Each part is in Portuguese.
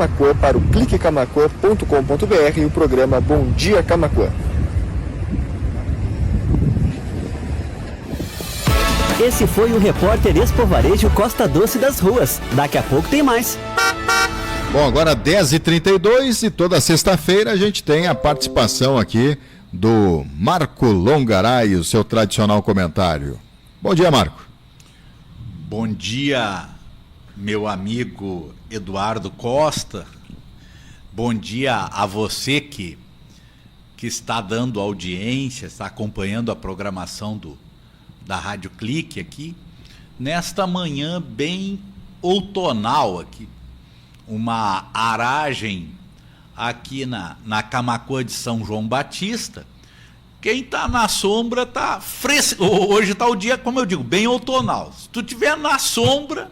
Camaquã para o cliquecamaquã.com.br e o programa Bom Dia Camaquã. Esse foi o repórter Expovarejo Costa Doce das Ruas. Daqui a pouco tem mais. Bom, agora 10h32 e toda sexta-feira a gente tem a participação aqui do Marco Longaray, o seu tradicional comentário. Bom dia, Marco. Bom dia, meu amigo Eduardo Costa. Bom dia a você que está dando audiência, está acompanhando a programação da Rádio Clique aqui, nesta manhã bem outonal aqui. Uma aragem aqui na Camaquã de São João Batista. Quem está na sombra está fresco. Hoje está o dia, como eu digo, bem outonal. Se tu estiver na sombra,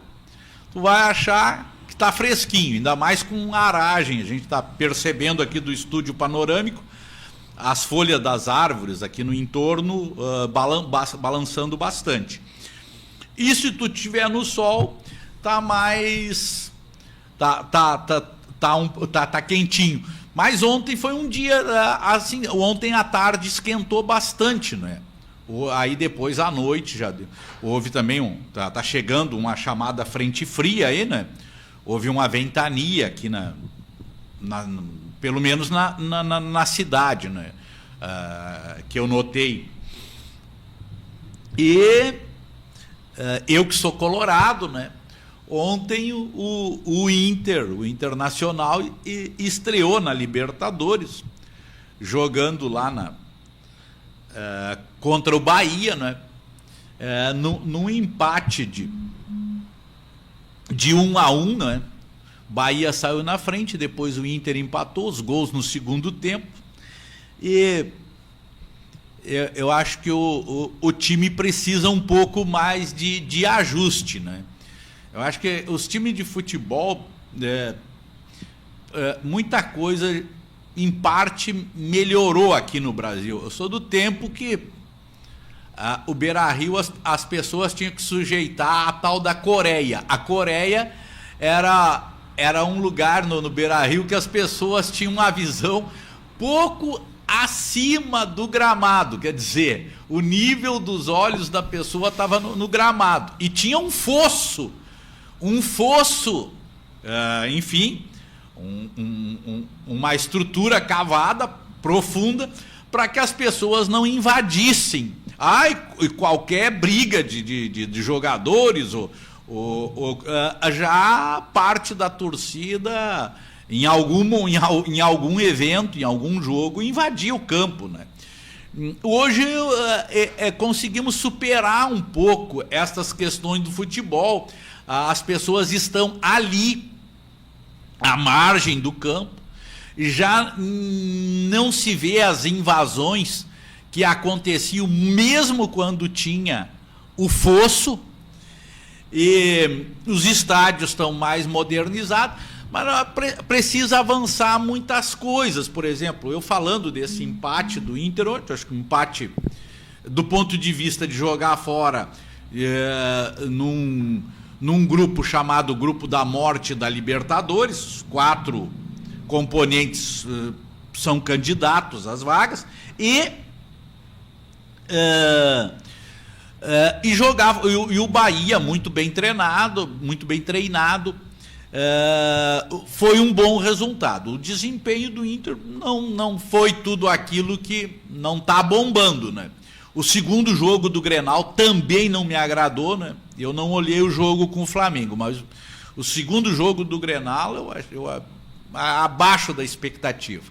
tu vai achar que está fresquinho, ainda mais com aragem. A gente está percebendo aqui do estúdio panorâmico as folhas das árvores aqui no entorno balançando bastante. E se tu estiver no sol, tá mais... Tá quentinho. Mas ontem foi um dia assim, ontem à tarde esquentou bastante, né? Aí depois à noite já houve também tá chegando uma chamada frente fria aí, né? Houve uma ventania aqui pelo menos na cidade, né? Que eu notei. E eu que sou colorado, né? Ontem o Internacional estreou na Libertadores, jogando lá contra o Bahia, né? Num empate de 1-1, né? Bahia saiu na frente, depois o Inter empatou, os gols no segundo tempo. E eu acho que o time precisa um pouco mais de ajuste, né? Eu acho que os times de futebol, muita coisa, em parte, melhorou aqui no Brasil. Eu sou do tempo que o Beira-Rio, as pessoas tinham que sujeitar a tal da Coreia. A Coreia era um lugar no Beira-Rio que as pessoas tinham uma visão pouco acima do gramado. Quer dizer, o nível dos olhos da pessoa estava no gramado. E tinha um fosso, enfim, uma estrutura cavada, profunda, para que as pessoas não invadissem. E qualquer briga de jogadores, já parte da torcida, em algum evento, em algum jogo, invadia o campo, né? Hoje conseguimos superar um pouco essas questões do futebol. As pessoas estão ali, à margem do campo, já não se vê as invasões que aconteciam mesmo quando tinha o fosso, e os estádios estão mais modernizados, mas precisa avançar muitas coisas. Por exemplo, eu falando desse empate do Inter, eu acho que um empate, do ponto de vista de jogar fora, num grupo chamado Grupo da Morte da Libertadores, os 4 componentes são candidatos às vagas, e o Bahia, muito bem treinado, foi um bom resultado. O desempenho do Inter não foi tudo aquilo que não está bombando, né? O segundo jogo do Grenal também não me agradou, né? Eu não olhei o jogo com o Flamengo, mas o segundo jogo do Grenal eu abaixo da expectativa.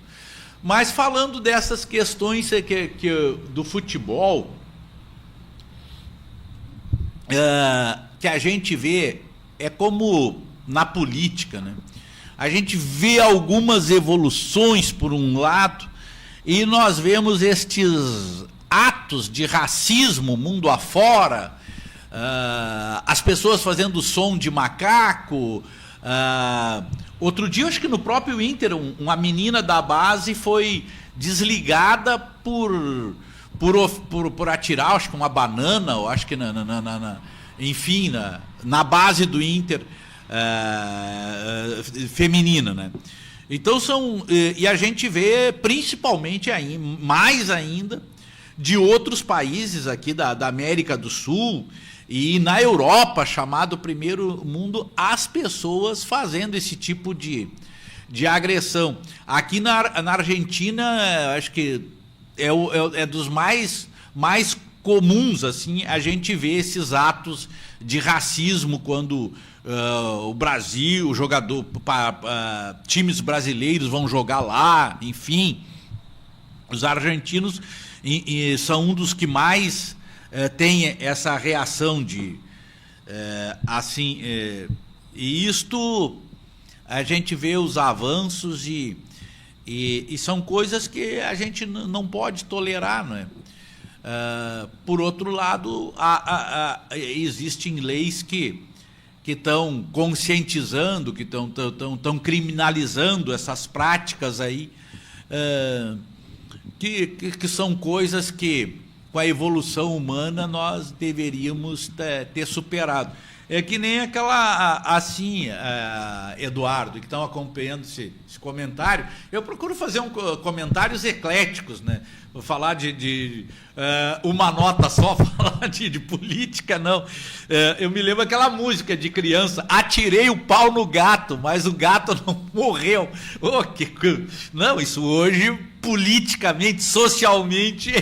Mas falando dessas questões do futebol, que a gente vê, é como na política, né? A gente vê algumas evoluções por um lado, e nós vemos estes atos de racismo mundo afora, as pessoas fazendo som de macaco. Outro dia, acho que no próprio Inter, uma menina da base foi desligada por atirar, acho que uma banana, ou acho que enfim, na base do Inter. feminina, né? Então e a gente vê principalmente mais ainda de outros países aqui da América do Sul e na Europa, chamado primeiro mundo, as pessoas fazendo esse tipo de agressão. Aqui na Argentina, acho que é dos mais comuns, assim, a gente vê esses atos de racismo quando o Brasil, times brasileiros vão jogar lá, enfim. Os argentinos são um dos que mais tem essa reação e isto a gente vê os avanços e são coisas que a gente não pode tolerar, não é? Por outro lado, existem leis que estão conscientizando, que estão criminalizando essas práticas aí, que são coisas que, com a evolução humana, nós deveríamos ter superado. É que nem Eduardo, que estão acompanhando esse comentário, eu procuro fazer comentários ecléticos, né? Vou falar de uma nota só, falar de política, não. Eu me lembro aquela música de criança, atirei o pau no gato, mas o gato não morreu. Não, isso hoje, politicamente, socialmente,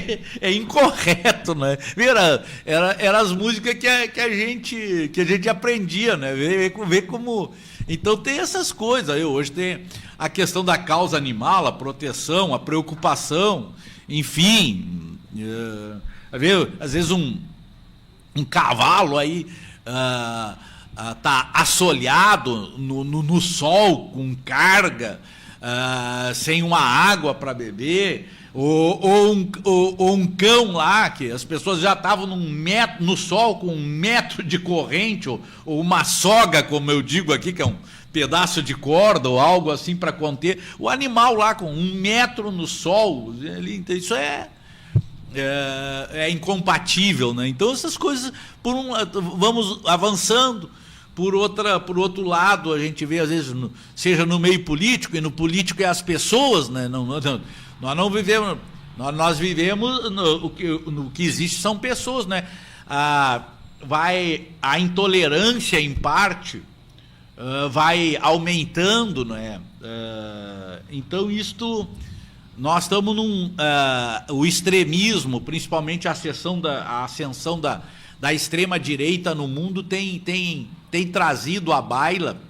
é incorreto, né? Era as músicas que a gente aprendia, né? Ver como... Então tem essas coisas. Hoje tem a questão da causa animal, a proteção, a preocupação, enfim. Às vezes um cavalo aí tá assolhado no sol com carga, sem uma água para beber, ou um cão lá, que as pessoas já estavam no sol com 1 metro de corrente, ou uma soga, como eu digo aqui, que é um pedaço de corda ou algo assim para conter, o animal lá com 1 metro no sol, isso é incompatível, né? Então essas coisas, vamos avançando. Por outro lado, a gente vê, às vezes, seja no meio político, e no político é as pessoas, né? Nós não vivemos, nós vivemos no que existe são pessoas, né? A intolerância, em parte, vai aumentando, né? Então, nós estamos o extremismo, principalmente a ascensão da extrema-direita no mundo tem trazido à baila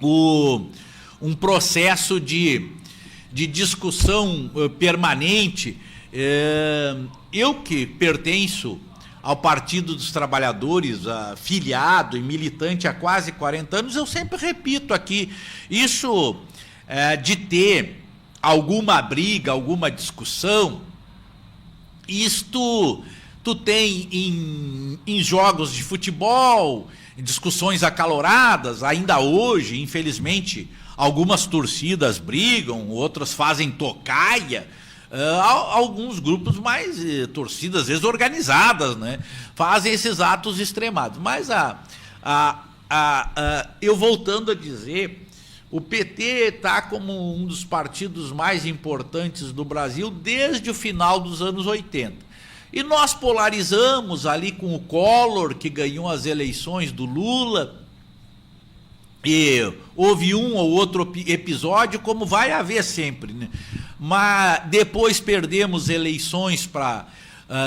um processo de discussão permanente. Eu que pertenço ao Partido dos Trabalhadores, filiado e militante há quase 40 anos, eu sempre repito aqui, isso de ter alguma briga, alguma discussão, tu tem em jogos de futebol, em discussões acaloradas, ainda hoje, infelizmente, algumas torcidas brigam, outras fazem tocaia, alguns grupos mais, torcidas às vezes organizadas, né, fazem esses atos extremados. Mas eu voltando a dizer, o PT está como um dos partidos mais importantes do Brasil desde o final dos anos 80. E nós polarizamos ali com o Collor, que ganhou as eleições do Lula, e houve um ou outro episódio, como vai haver sempre, né? Mas depois perdemos eleições para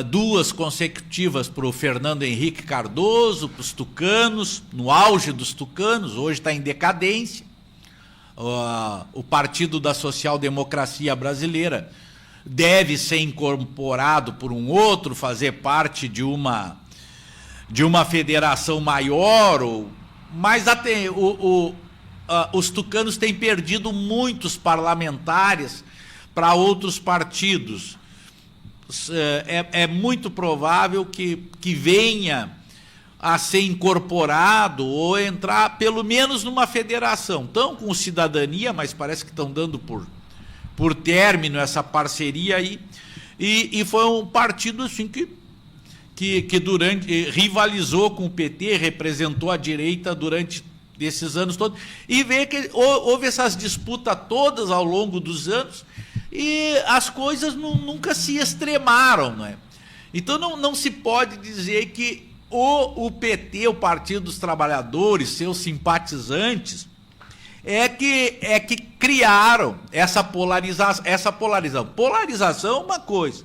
2 consecutivas para o Fernando Henrique Cardoso, para os tucanos, no auge dos tucanos, hoje está em decadência. O Partido da Social Democracia Brasileira deve ser incorporado por um outro, fazer parte de uma federação maior, mas até os tucanos têm perdido muitos parlamentares para outros partidos. É muito provável que venha a ser incorporado ou entrar pelo menos numa federação. Estão com cidadania, mas parece que estão dando por término essa parceria aí, e foi um partido assim que rivalizou com o PT, representou a direita durante desses anos todos, e ver que houve essas disputas todas ao longo dos anos e as coisas nunca se extremaram, não é? Então não se pode dizer que o PT, o Partido dos Trabalhadores, seus simpatizantes, é que criaram essa polarização. Polarização é uma coisa.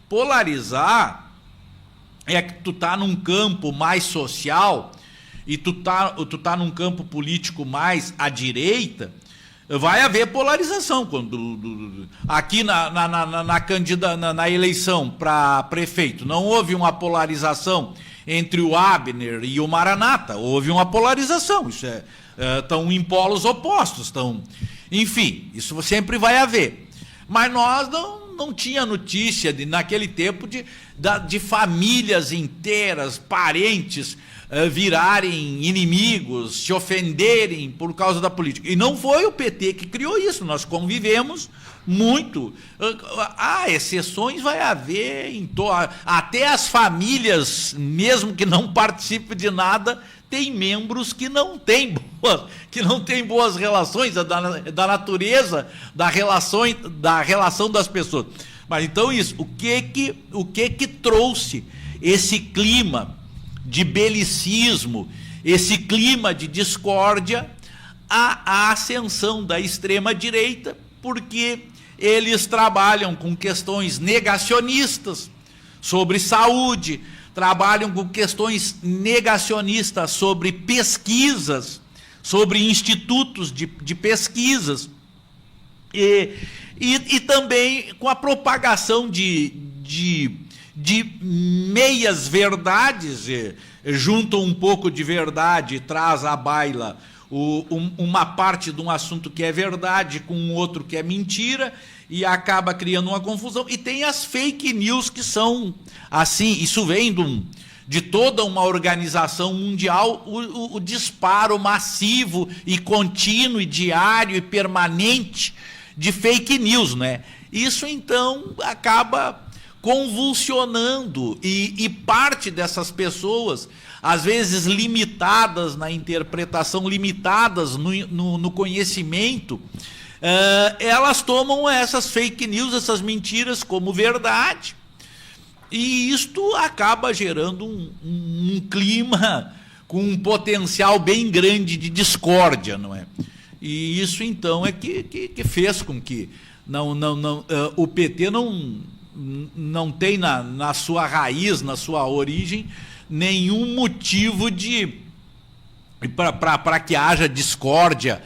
Polarizar é que tu tá num campo mais social e tu tá num campo político mais à direita, vai haver polarização. Aqui na eleição para prefeito não houve uma polarização entre o Abner e o Maranata, houve uma polarização. Isso estão em polos opostos, enfim, isso sempre vai haver. Mas nós não tinha notícia naquele tempo de famílias inteiras, parentes, virarem inimigos, se ofenderem por causa da política. E não foi o PT que criou isso, nós convivemos muito. Exceções vai haver, até as famílias, mesmo que não participem de nada, tem membros que não têm boas relações, da natureza da relação das pessoas. Mas então isso, o que trouxe esse clima de belicismo, esse clima de discórdia, a ascensão da extrema-direita, porque eles trabalham com questões negacionistas sobre saúde, trabalham com questões negacionistas sobre pesquisas, sobre institutos de pesquisas, e também com a propagação de meias verdades, juntam um pouco de verdade e traz à baila uma parte de um assunto que é verdade com outro que é mentira, e acaba criando uma confusão. E tem as fake news, que são assim, isso vem de toda uma organização mundial, o disparo massivo e contínuo e diário e permanente de fake news, né? Isso então acaba convulsionando, e parte dessas pessoas, às vezes limitadas na interpretação, limitadas no conhecimento, elas tomam essas fake news, essas mentiras como verdade, e isto acaba gerando um clima com um potencial bem grande de discórdia, não é? E isso então é que fez com que o PT não tem na sua raiz, na sua origem, nenhum motivo para que haja discórdia,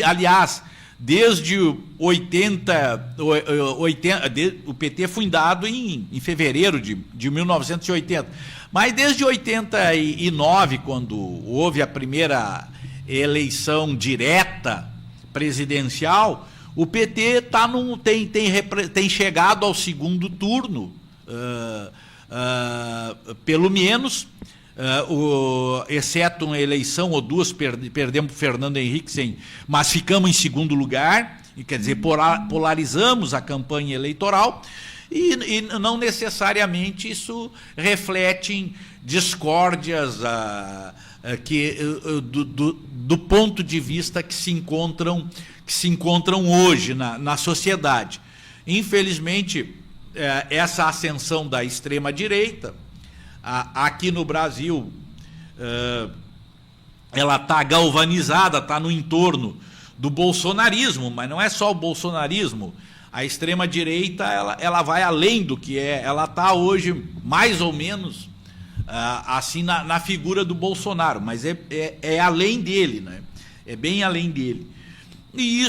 aliás, desde 80, o PT fundado em fevereiro de 1980, mas desde 89, quando houve a primeira eleição direta presidencial, o PT tem chegado ao segundo turno, pelo menos, exceto uma eleição ou duas, perdemos para o Fernando Henrique, mas ficamos em segundo lugar, e quer dizer, polarizamos a campanha eleitoral, e não necessariamente isso reflete em discórdias do ponto de vista que se encontram hoje na sociedade. Infelizmente, essa ascensão da extrema-direita, aqui no Brasil, ela está galvanizada, está no entorno do bolsonarismo, mas não é só o bolsonarismo. A extrema-direita ela vai além do que é, ela está hoje mais ou menos assim na figura do Bolsonaro, mas é além dele, né? É bem além dele. E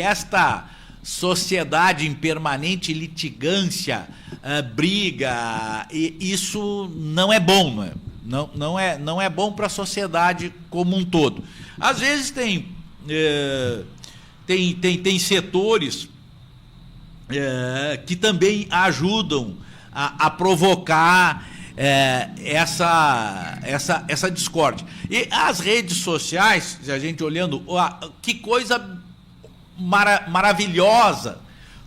esta sociedade em permanente litigância, briga, isso não é bom, né? Não é bom para a sociedade como um todo. Às vezes tem setores que também ajudam a provocar essa discórdia. E as redes sociais, a gente olhando, que coisa maravilhosa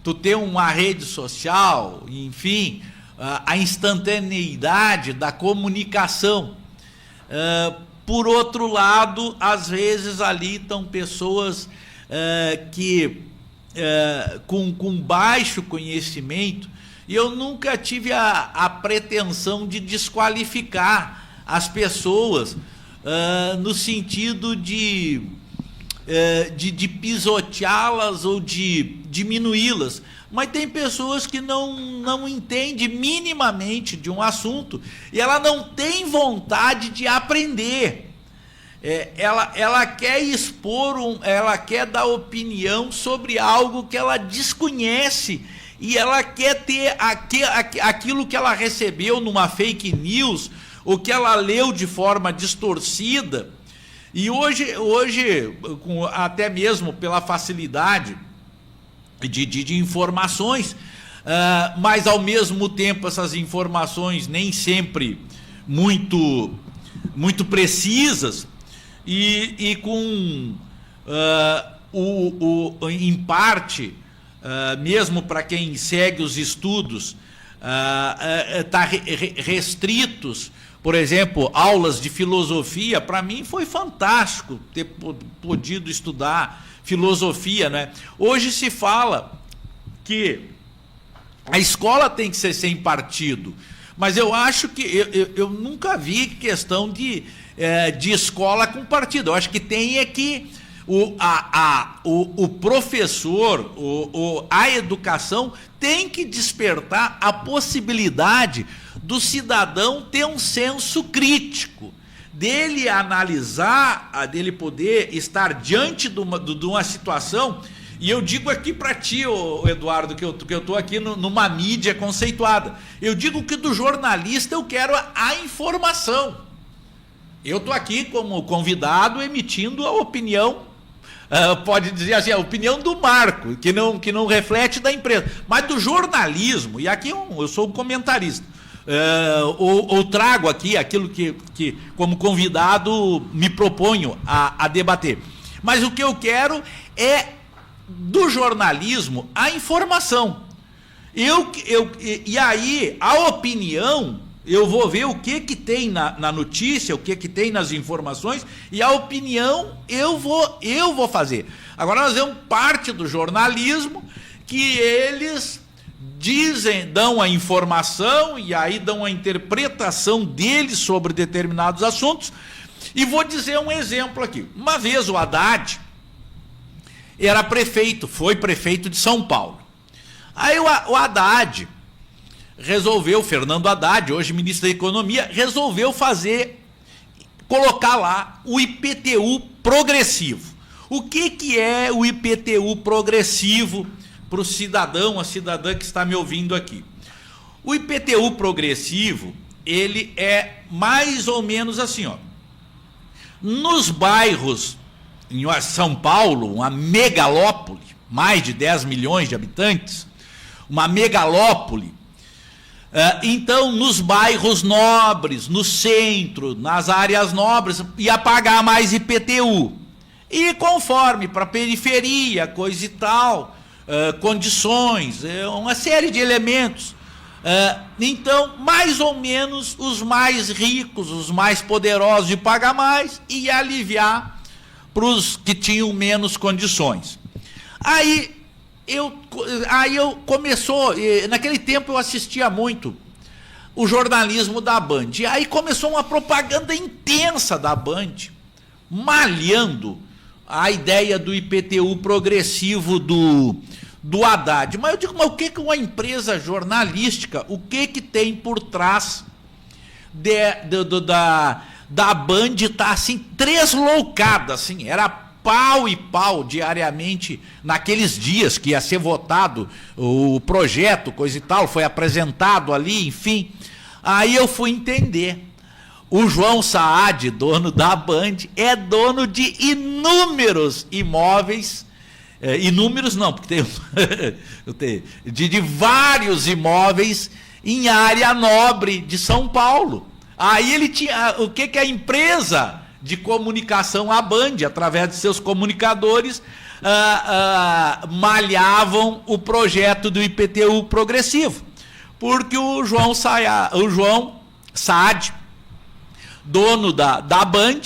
tu ter uma rede social, enfim, a instantaneidade da comunicação. Por outro lado, às vezes ali estão pessoas que com baixo conhecimento, e eu nunca tive a pretensão de desqualificar as pessoas no sentido de pisoteá-las ou de diminuí-las, mas tem pessoas que não entendem minimamente de um assunto e ela não tem vontade de aprender. Ela quer expor, ela quer dar opinião sobre algo que ela desconhece e ela quer ter aquilo que ela recebeu numa fake news ou que ela leu de forma distorcida. E hoje até mesmo pela facilidade de informações, mas ao mesmo tempo essas informações nem sempre muito precisas e com em parte, mesmo para quem segue os estudos, está restritos. Por exemplo, aulas de filosofia, para mim foi fantástico ter podido estudar filosofia, né? Hoje se fala que a escola tem que ser sem partido, mas eu acho que eu nunca vi questão de escola com partido. Eu acho que tem que o professor, a educação tem que despertar a possibilidade do cidadão ter um senso crítico, dele analisar, dele poder estar diante de uma situação. E eu digo aqui para ti, Eduardo, que eu estou aqui numa mídia conceituada, eu digo que do jornalista eu quero a informação. Eu estou aqui como convidado emitindo a opinião, pode dizer assim, a opinião do Marco, que não reflete da empresa, mas do jornalismo, e aqui eu sou um comentarista, ou trago aqui aquilo que como convidado me proponho a debater. Mas o que eu quero é do jornalismo a informação. E aí a opinião, eu vou ver o que tem na notícia, o que tem nas informações, e a opinião eu vou fazer. Agora nós vemos parte do jornalismo que eles dão a informação e aí dão a interpretação deles sobre determinados assuntos. E vou dizer um exemplo aqui. Uma vez o Haddad foi prefeito de São Paulo. Aí o Haddad resolveu, Fernando Haddad, hoje ministro da Economia, resolveu colocar lá o IPTU progressivo. O que é o IPTU progressivo para o cidadão, a cidadã que está me ouvindo aqui? O IPTU progressivo, ele é mais ou menos assim, ó. Nos bairros, em São Paulo, uma megalópole, mais de 10 milhões de habitantes, uma megalópole. Então, nos bairros nobres, no centro, nas áreas nobres, ia pagar mais IPTU. E conforme para a periferia, coisa e tal, condições, uma série de elementos. Então, mais ou menos, os mais ricos, os mais poderosos de pagar mais, ia aliviar para os que tinham menos condições. Aí naquele tempo eu assistia muito o jornalismo da Band, e aí começou uma propaganda intensa da Band, malhando a ideia do IPTU progressivo do Haddad. Mas eu digo, mas o que uma empresa jornalística, o que tem por trás da Band tá assim, tresloucada, assim, era pau e pau diariamente, naqueles dias que ia ser votado o projeto, coisa e tal, foi apresentado ali, enfim. Aí eu fui entender. O João Saad, dono da Band, é dono de inúmeros imóveis, inúmeros não, porque tem de vários imóveis em área nobre de São Paulo. Aí ele tinha, o que a empresa de comunicação, a Band, através de seus comunicadores, malhavam o projeto do IPTU progressivo, porque o João Saad, dono da Band,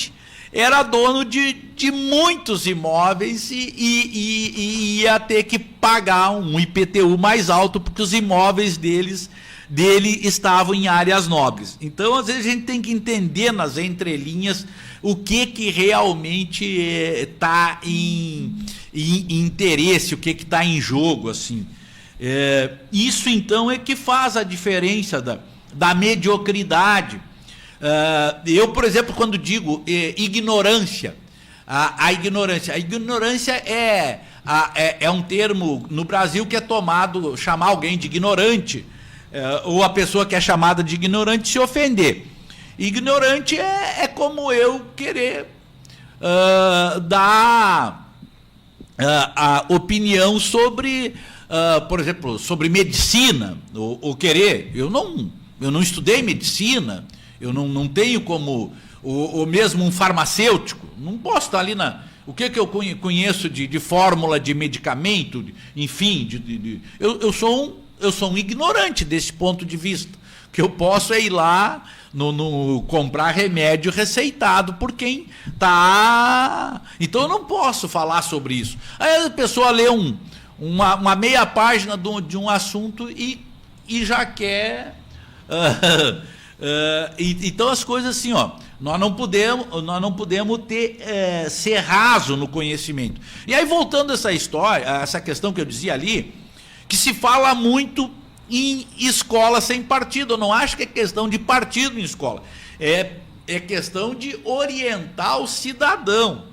era dono de muitos imóveis e ia ter que pagar um IPTU mais alto, porque os imóveis dele estavam em áreas nobres. Então, às vezes, a gente tem que entender nas entrelinhas o que realmente está em interesse, o que está em jogo, assim. Isso, então, é que faz a diferença da mediocridade. Eu, por exemplo, quando digo ignorância, a ignorância é um termo no Brasil que é chamar alguém de ignorante, ou a pessoa que é chamada de ignorante se ofender. Ignorante é como eu querer dar a opinião sobre, por exemplo, sobre medicina, ou querer. Eu não estudei medicina, eu não tenho como, ou mesmo um farmacêutico, não posso estar ali o que eu conheço de fórmula de medicamento, enfim, eu sou um ignorante desse ponto de vista. O que eu posso é ir lá comprar remédio receitado por quem está. Então eu não posso falar sobre isso. Aí a pessoa lê uma meia página de um assunto e já quer. Então as coisas assim, nós não podemos ser raso no conhecimento. E aí, voltando a essa história, essa questão que eu dizia ali, que se fala muito em escola sem partido. Eu não acho que é questão de partido em escola, é questão de orientar o cidadão.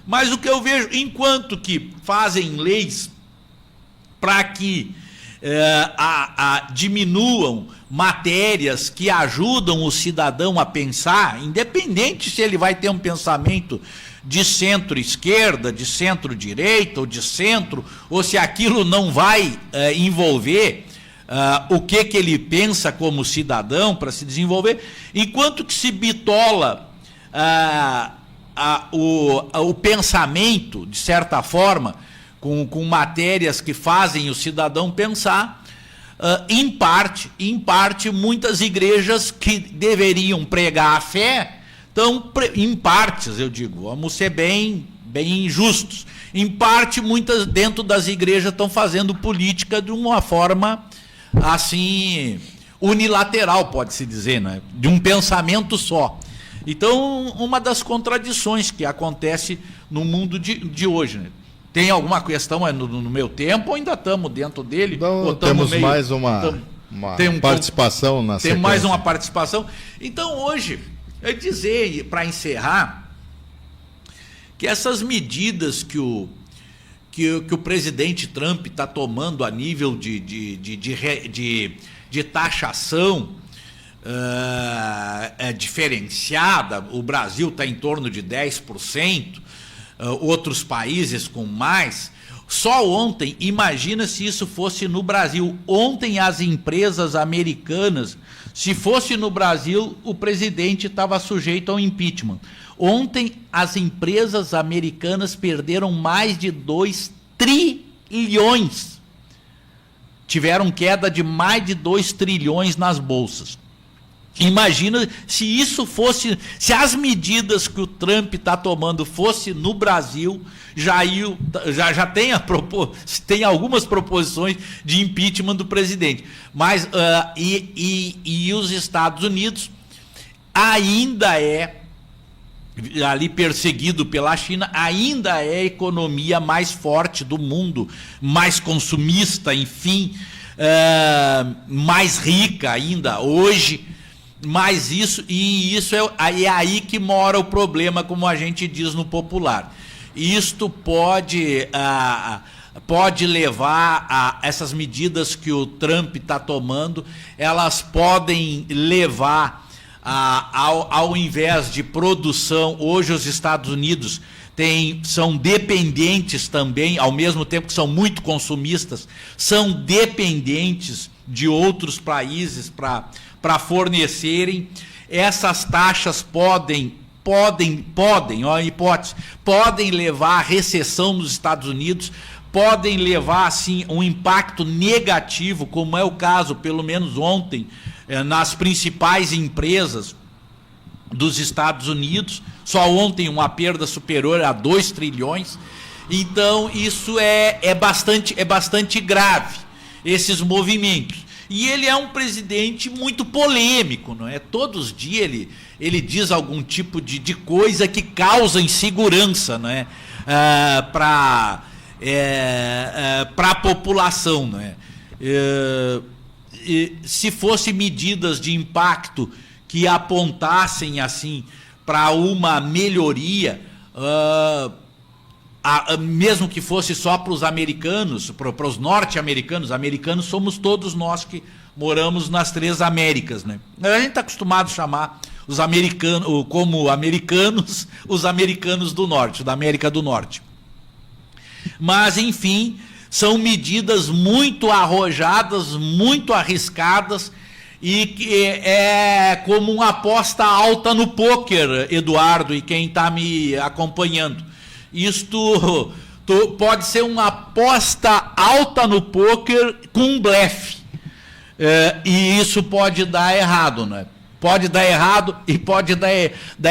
Mas o que eu vejo, enquanto que fazem leis para que diminuam matérias que ajudam o cidadão a pensar, independente se ele vai ter um pensamento de centro-esquerda, de centro-direita ou de centro, ou se aquilo não vai envolver o que ele pensa como cidadão para se desenvolver, enquanto que se bitola o pensamento, de certa forma, com matérias que fazem o cidadão pensar, em parte, muitas igrejas que deveriam pregar a fé, em partes, eu digo, vamos ser bem justos, em parte, muitas dentro das igrejas estão fazendo política de uma forma, assim, unilateral, pode-se dizer, né? De um pensamento só. Então, uma das contradições que acontece no mundo de hoje, né? Tem alguma questão no meu tempo ou ainda estamos dentro dele? Então, temos mais uma participação na sequência. Tem mais uma participação. Então, hoje, eu dizer, para encerrar, que essas medidas que o presidente Trump está tomando a nível de taxação diferenciada, o Brasil está em torno de 10%, outros países com mais. Só ontem, imagina se isso fosse no Brasil. Ontem as empresas americanas, se fosse no Brasil, o presidente estava sujeito ao impeachment. Ontem as empresas americanas perderam mais de 2 trilhões. Tiveram queda de mais de 2 trilhões nas bolsas. Imagina se isso fosse, se as medidas que o Trump está tomando fosse no Brasil, já tem algumas proposições de impeachment do presidente. Mas e os Estados Unidos ainda ali perseguido pela China, ainda é a economia mais forte do mundo, mais consumista, enfim, mais rica ainda hoje. Mas isso é aí que mora o problema, como a gente diz no popular. Isto pode levar a essas medidas que o Trump está tomando, elas podem levar ao invés de produção. Hoje os Estados Unidos são dependentes também, ao mesmo tempo que são muito consumistas, são dependentes de outros países para fornecerem. Essas taxas podem, ó, hipótese, podem levar à recessão nos Estados Unidos, podem levar, assim, um impacto negativo, como é o caso, pelo menos ontem, nas principais empresas dos Estados Unidos, só ontem uma perda superior a 2 trilhões. Então isso é bastante grave, esses movimentos. E ele é um presidente muito polêmico, não é? Todos os dias ele diz algum tipo de coisa que causa insegurança, não é? Para a população, não é? Se fosse medidas de impacto que apontassem assim para uma melhoria, mesmo que fosse só para os americanos, para os norte-americanos, americanos somos todos nós que moramos nas 3 Américas, né? A gente está acostumado a chamar os americanos como americanos, os americanos do norte, da América do Norte. Mas, enfim, são medidas muito arrojadas, muito arriscadas, e que é como uma aposta alta no pôquer, Eduardo, e quem está me acompanhando. Isto pode ser uma aposta alta no pôquer com um blefe. E isso pode dar errado, né? Pode dar errado, e pode dar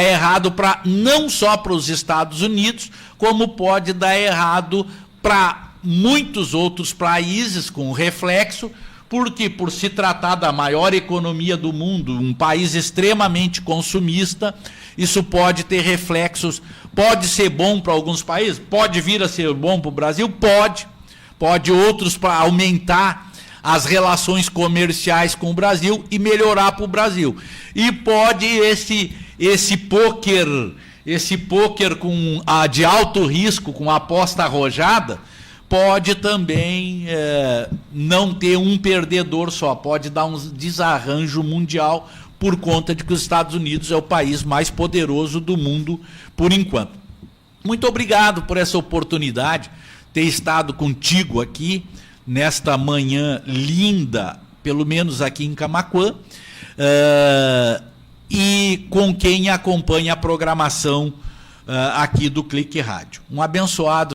errado não só para os Estados Unidos, como pode dar errado para muitos outros países com reflexo, porque por se tratar da maior economia do mundo, um país extremamente consumista, isso pode ter reflexos. Pode ser bom para alguns países, pode vir a ser bom para o Brasil, pode outros para aumentar as relações comerciais com o Brasil e melhorar para o Brasil. E pode esse pôquer de alto risco, com aposta arrojada, pode também não ter um perdedor só, pode dar um desarranjo mundial, por conta de que os Estados Unidos é o país mais poderoso do mundo por enquanto. Muito obrigado por essa oportunidade, ter estado contigo aqui nesta manhã linda, pelo menos aqui em Camaquã, e com quem acompanha a programação aqui do Clique Rádio. Um abençoado